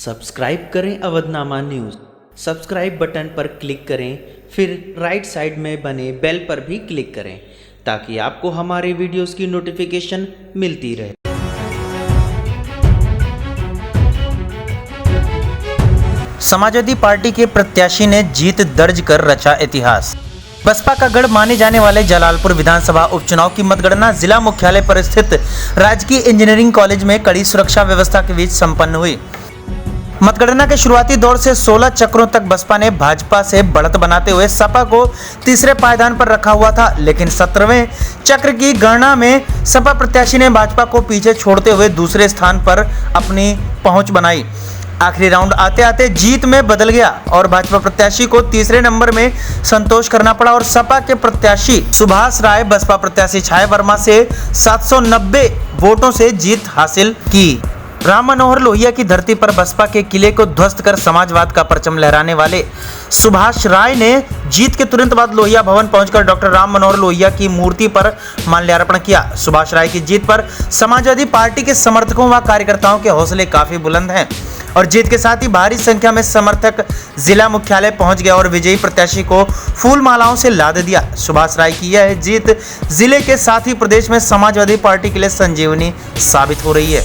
Subscribe करें Avadhnama news. Subscribe button पर click करें, फिर राइट साइड में बने बेल पर भी क्लिक करें ताकि आपको हमारे वीडियोस की नोटिफिकेशन मिलती रहे। समाजवादी पार्टी के प्रत्याशी ने जीत दर्ज कर रचा इतिहास। बसपा का गढ़ माने जाने वाले जलालपुर विधानसभा उपचुनाव की मतगणना जिला मुख्यालय पर स्थित राजकीय इंजीनियरिंग कॉलेज में कड़ी सुरक्षा व्यवस्था के बीच संपन्न हुई। मतगणना के शुरुआती दौर से 16 चक्रों तक बसपा ने भाजपा से बढ़त बनाते हुए सपा को तीसरे पायदान पर रखा हुआ था, लेकिन 17वें चक्र की गणना में सपा प्रत्याशी ने भाजपा को पीछे छोड़ते हुए दूसरे स्थान पर अपनी पहुंच बनाई। आखिरी राउंड आते आते जीत में बदल गया और भाजपा प्रत्याशी को तीसरे नंबर में संतोष करना पड़ा और सपा के प्रत्याशी सुभाष राय बसपा प्रत्याशी छाया वर्मा से 790 वोटों से जीत हासिल की। राम मनोहर लोहिया की धरती पर बसपा के किले को ध्वस्त कर समाजवाद का परचम लहराने वाले सुभाष राय ने जीत के तुरंत बाद लोहिया भवन पहुंचकर डॉक्टर राम मनोहर लोहिया की मूर्ति पर माल्यार्पण किया। सुभाष राय की जीत पर समाजवादी पार्टी के समर्थकों व कार्यकर्ताओं के हौसले काफी बुलंद हैं और जीत के साथ ही भारी संख्या में समर्थक जिला मुख्यालय पहुंच गए और विजयी प्रत्याशी को फूल मालाओं से लाद दिया। सुभाष राय की यह जीत जिले के साथ ही प्रदेश में समाजवादी पार्टी के लिए संजीवनी साबित हो रही है।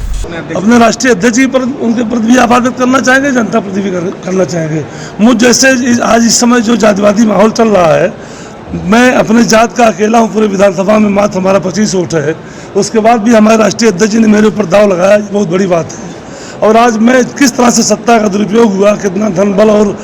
अपने राष्ट्रीय अध्यक्ष जी पर उनके प्रति भी आभार व्यक्त करना चाहेंगे, जनता प्रति भी करना चाहेंगे। मुझ जैसे आज इस समय जो जातिवादी माहौल चल रहा है, मैं अपने जात का अकेला हूँ पूरे विधानसभा में, मात्र हमारा 25 वोट है। उसके बाद भी हमारे राष्ट्रीय अध्यक्ष जी ने मेरे ऊपर दाव लगाया, बहुत बड़ी बात है। और आज मैं किस तरह से सत्ता का दुरुपयोग हुआ, कितना धन बल, और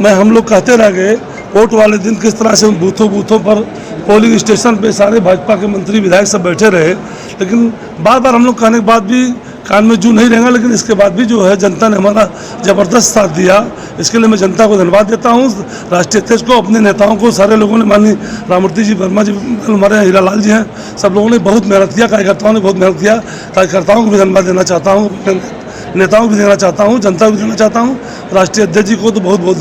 हम लोग कहते रह गए वोट वाले दिन किस तरह से बूथों पर पोलिंग स्टेशन पे सारे भाजपा के मंत्री विधायक सब बैठे रहे, लेकिन बार बार हम लोग कहने के बाद भी कान में जू नहीं रहेगा। लेकिन इसके बाद भी जो है जनता ने हमारा ज़बरदस्त साथ दिया, इसके लिए मैं जनता को धन्यवाद देता हूँ। राष्ट्रीय अध्यक्ष को, अपने नेताओं को, सारे लोगों ने, माननीय राममूर्ति जी, वर्मा जी, हमारे हीरा लाल जी हैं, सब लोगों ने बहुत मेहनत किया, कार्यकर्ताओं ने बहुत मेहनत किया। कार्यकर्ताओं को भी धन्यवाद देना चाहता हूँ, नेताओं को भी देना चाहता हूँ, जनता को भी देना चाहता हूँ। राष्ट्रीय अध्यक्ष जी को तो बहुत बहुत